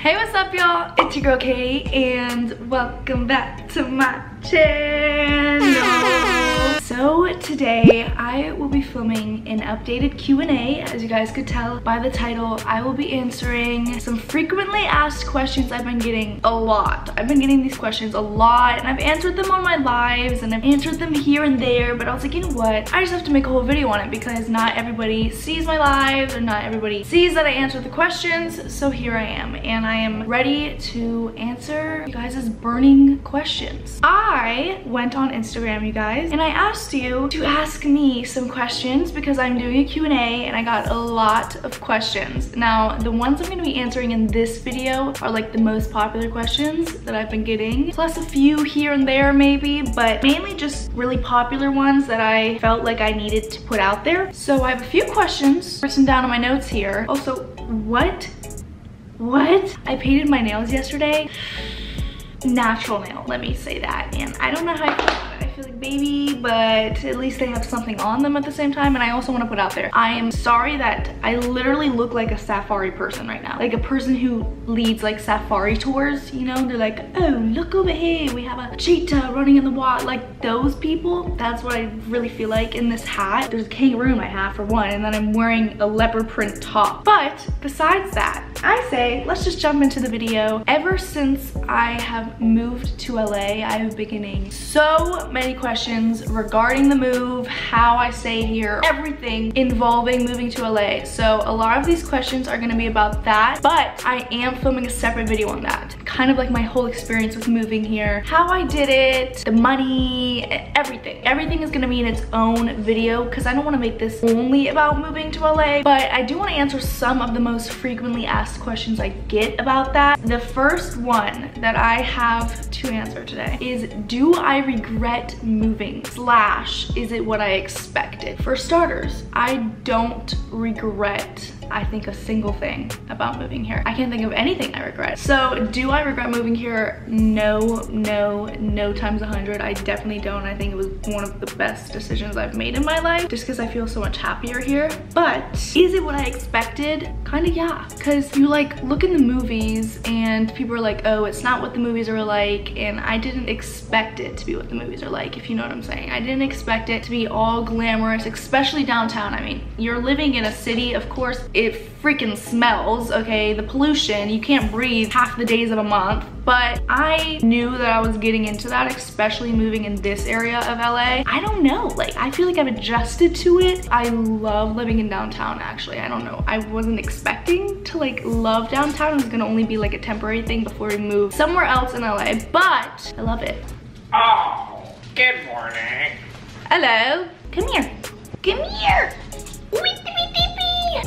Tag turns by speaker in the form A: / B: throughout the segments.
A: Hey, what's up, y'all? It's your girl Katie, and welcome back to my channel. So today I will be filming an updated Q&A. As you guys could tell by the title, I will be answering some frequently asked questions I've been getting a lot. I've been getting these questions a lot, and I've answered them on my lives, and I've answered them here and there, but I was like, you know what? I just have to make a whole video on it because not everybody sees my lives, or not everybody sees that I answer the questions, so here I am, and I am ready to answer you guys' burning questions. I went on Instagram, you guys, and I asked you to ask me some questions because I'm doing a Q&A and I got a lot of questions. Now, the ones I'm going to be answering in this video are like the most popular questions that I've been getting, plus a few here and there maybe, but mainly just really popular ones that I felt like I needed to put out there. So I have a few questions written down in my notes here. Also, what? I painted my nails yesterday. Natural nail, let me say that, and I don't know how I feel about it. I feel like baby, but at least they have something on them at the same time. And I also want to put out there, I am sorry that I literally look like a safari person right now, like a person who leads like safari tours, you know. They're like, oh, look over here, we have a cheetah running in the water. Like those people, that's what I really feel like in this hat. There's a kangaroo in my hat for one, and then I'm wearing a leopard print top. But besides that, I say let's just jump into the video. Ever since I have moved to LA, I have been getting so many questions regarding the move, how I stay here, everything involving moving to LA. So a lot of these questions are going to be about that, but I am filming a separate video on that. Kind of like my whole experience with moving here, how I did it, the money, everything. Everything is going to be in its own video because I don't want to make this only about moving to LA, but I do want to answer some of the most frequently asked questions I get about that. The first one that I have to answer today is, do I regret moving / is it what I expected? For starters, I don't regret, I think, a single thing about moving here. I can't think of anything I regret. So do I regret moving here? No times 100. I definitely don't. I think it was one of the best decisions I've made in my life just because I feel so much happier here. But is it what I expected? Kind of, yeah. Because you like look in the movies and people are like, oh, it's not what the movies are like, and I didn't expect it to be what the movies are like, if you know what I'm saying. I didn't expect it to be all glamorous, especially downtown. I mean, you're living in a city, of course, it freaking smells, okay? The pollution, you can't breathe half the days of a month. But I knew that I was getting into that, especially moving in this area of LA. I don't know, like I feel like I've adjusted to it. I love living in downtown, actually. I don't know, I wasn't expecting to like love downtown. It was gonna only be like a temporary thing before we move somewhere else in LA, but I love it.
B: Oh, good morning.
A: Hello, come here, come here.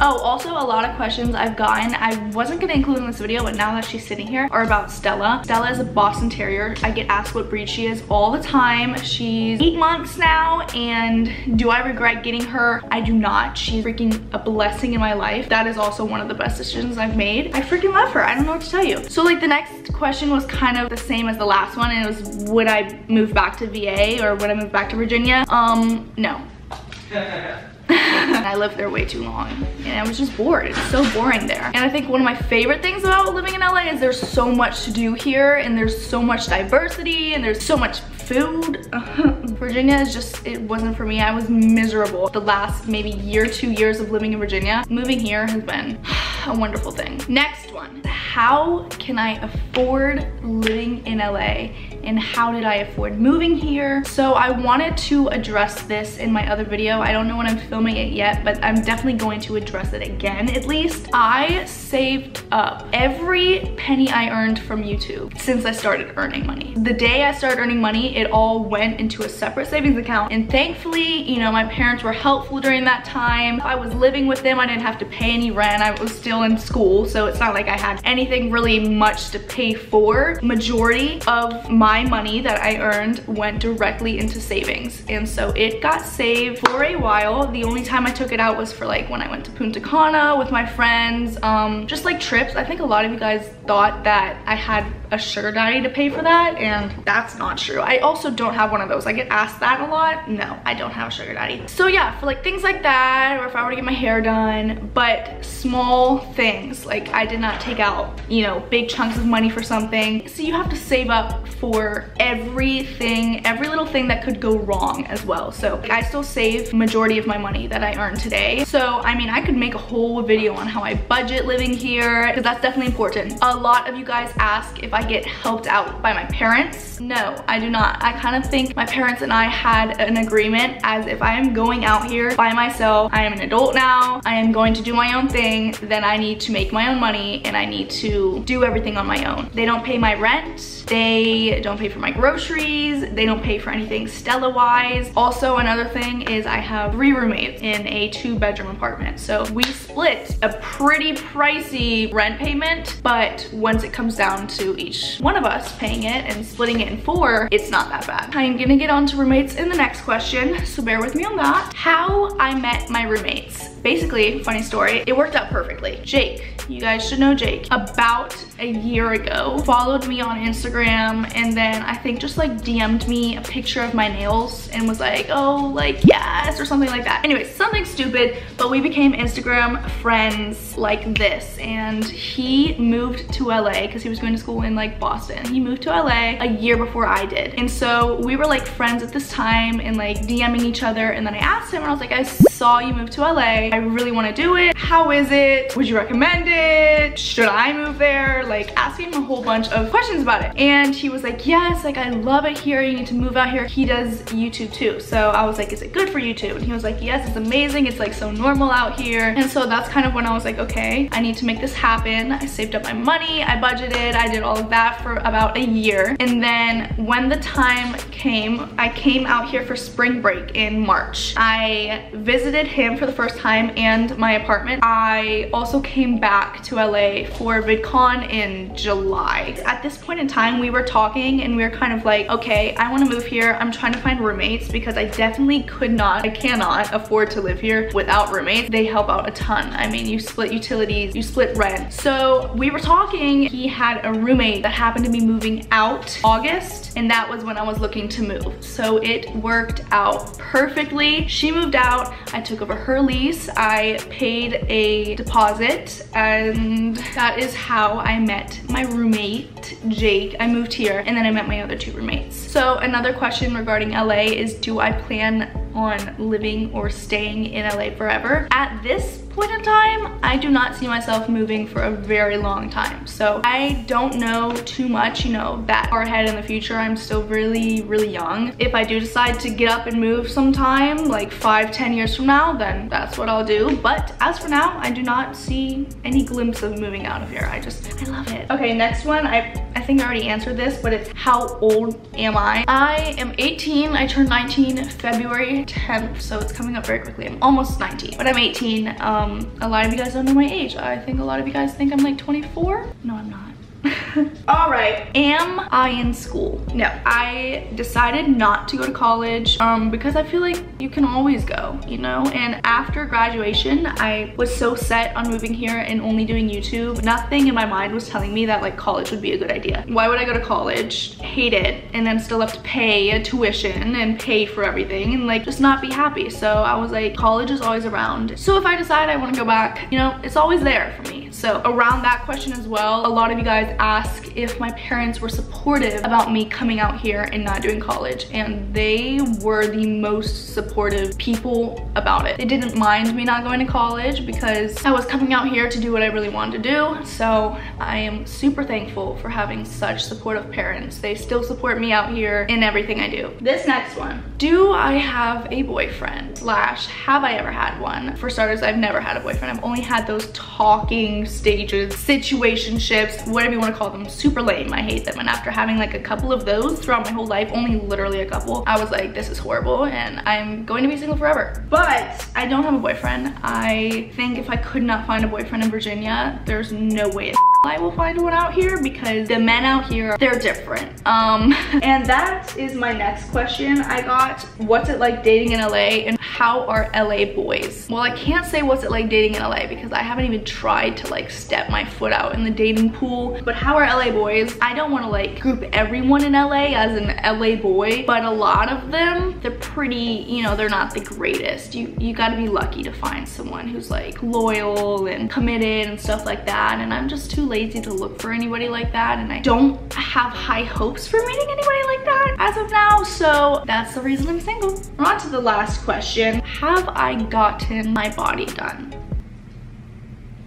A: Oh, also a lot of questions I've gotten, I wasn't gonna include in this video, but now that she's sitting here, are about Stella. Stella is a Boston Terrier. I get asked what breed she is all the time. She's 8 months now, and do I regret getting her? I do not. She's freaking a blessing in my life. That is also one of the best decisions I've made. I freaking love her. I don't know what to tell you. So like the next question was kind of the same as the last one, and it was, would I move back to VA or would I move back to Virginia? No. I lived there way too long and I was just bored. It's so boring there. And I think one of my favorite things about living in LA is there's so much to do here, and there's so much diversity, and there's so much food. Virginia is just, it wasn't for me. I was miserable the last maybe year, 2 years of living in Virginia. Moving here has been a wonderful thing. Next one, how can I afford living in LA, and how did I afford moving here? So I wanted to address this in my other video. I don't know when I'm filming it yet, but I'm definitely going to address it again at least. I saved up every penny I earned from YouTube since I started earning money. The day I started earning money, it all went into a separate savings account, and thankfully, you know, my parents were helpful during that time. I was living with them. I didn't have to pay any rent. I was still in school, so it's not like I had anything really much to pay for. Majority of my money that I earned went directly into savings, and so it got saved for a while. The only time I took it out was for like when I went to Punta Cana with my friends, just like trips. I think a lot of you guys thought that I had a sugar daddy to pay for that, and that's not true. I also don't have one of those. I get asked that a lot. No, I don't have a sugar daddy. So yeah, for like things like that, or if I were to get my hair done, but small things. Like I did not cannot take out, you know, big chunks of money for something. So you have to save up for everything, every little thing that could go wrong as well. So I still save majority of my money that I earn today. So I mean, I could make a whole video on how I budget living here, because that's definitely important. A lot of you guys ask if I get helped out by my parents. No, I do not. I kind of think my parents and I had an agreement as if I am going out here by myself, I am an adult now, I am going to do my own thing, then I need to make my own money and I need to do everything on my own. They don't pay my rent, they don't pay for my groceries, they don't pay for anything Stella-wise. Also, another thing is I have 3 roommates in a 2-bedroom apartment. So we split a pretty pricey rent payment, but once it comes down to each one of us paying it and splitting it in 4, it's not that bad. I'm gonna get on to roommates in the next question, so bear with me on that. How I met my roommates. Basically, funny story, it worked out perfectly. Jake, you guys should know Jake, about a year ago, followed me on Instagram, and then I think just like DM'd me a picture of my nails and was like, oh, like yes, or something like that. Anyway, something stupid, but we became Instagram friends like this. And he moved to LA because he was going to school in like Boston. He moved to LA a year before I did. And so we were like friends at this time and like DMing each other. And then I asked him and I was like, I saw you move to LA. I really want to do it. How is it? Would you recommend it? Should I move there? Like asking him a whole bunch of questions about it. And he was like, yes, like I love it here. You need to move out here. He does YouTube too. So I was like, is it good for YouTube? And he was like, yes, it's amazing. It's like so normal out here. And so that's kind of when I was like, okay, I need to make this happen. I saved up my money. I budgeted. I did all of that for about a year. And then when the time came, I came out here for spring break in March. I visited him for the first time and my apartment. I also came back to LA for VidCon in July. At this point in time, we were talking and we were kind of like, okay, I want to move here. I'm trying to find roommates because I definitely I cannot afford to live here without roommates. They help out a ton. I mean, you split utilities, you split rent. So we were talking, he had a roommate that happened to be moving out August, and that was when I was looking to move. So it worked out perfectly. She moved out, I took over her lease, I paid a deposit, and that is how I met my roommate, Jake. I moved here, and then I met my other 2 roommates. So another question regarding LA is, do I plan on living or staying in LA forever? At this point in time, I do not see myself moving for a very long time. So I don't know too much, you know, that far ahead in the future. I'm still really, really young. If I do decide to get up and move sometime, like 5-10 years from now, then that's what I'll do. But as for now, I do not see any glimpse of moving out of here. I love it. Okay, next one, I think I already answered this, but it's how old am I? I am 18. I turned 19 February 10th, so it's coming up very quickly. I'm almost 19, but I'm 18. A lot of you guys don't know my age. I think a lot of you guys think I'm like 24. No, I'm not. All right, am I in school? No, I decided not to go to college because I feel like you can always go, you know? And after graduation, I was so set on moving here and only doing YouTube. Nothing in my mind was telling me that like college would be a good idea. Why would I go to college, hate it, and then still have to pay a tuition and pay for everything and like just not be happy? So I was like, college is always around. So if I decide I want to go back, you know, it's always there for me. So around that question as well, a lot of you guys ask if my parents were supportive about me coming out here and not doing college, and they were the most supportive people about it. They didn't mind me not going to college because I was coming out here to do what I really wanted to do. So I am super thankful for having such supportive parents. They still support me out here in everything I do. This next one, do I have a boyfriend / have I ever had one? For starters, I've never had a boyfriend. I've only had those talking stages, situationships, whatever you want to call them. Super lame. I hate them. And after having like a couple of those throughout my whole life, only literally a couple, I was like, this is horrible and I'm going to be single forever. But I don't have a boyfriend. I think if I could not find a boyfriend in Virginia, there's no way I will find one out here because the men out here, they're different. And that is my next question. I got, what's it like dating in LA and how are LA boys? Well, I can't say what's it like dating in LA because I haven't even tried to like step my foot out in the dating pool. But how are LA boys? I don't want to like group everyone in LA as an LA boy, but a lot of them, they're pretty, you know, they're not the greatest. You gotta be lucky to find someone who's like loyal and committed and stuff like that. And I'm just too lazy to look for anybody like that, and I don't have high hopes for meeting anybody like that as of now, so that's the reason I'm single. We're on to the last question. Have I gotten my body done?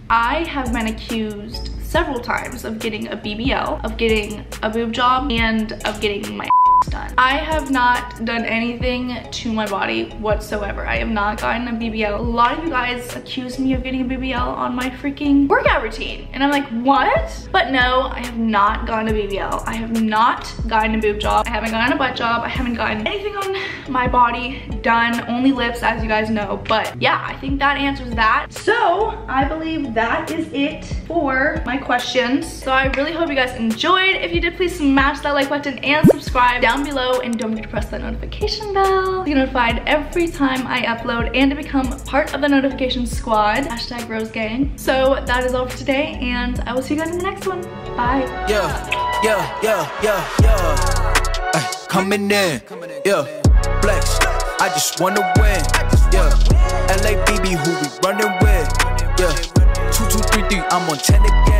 A: I have been accused several times of getting a BBL, of getting a boob job, and of getting my done. I have not done anything to my body whatsoever. I have not gotten a BBL. A lot of you guys accuse me of getting a BBL on my freaking workout routine, and I'm like, what? But no, I have not gotten a BBL. I have not gotten a boob job. I haven't gotten a butt job. I haven't gotten anything on my body done, only lips, as you guys know. But yeah, I think that answers that. So I believe that is it for my questions. So I really hope you guys enjoyed. If you did, please smash that like button and subscribe down below, and don't forget to press that notification bell to get notified every time I upload and to become part of the notification squad. Hashtag Rose Gang. So that is all for today, and I will see you guys in the next one. Bye.
C: Coming in, flex. I just wanna win, LA BB, who we running with, 2 2 3 3. I'm on 10 again.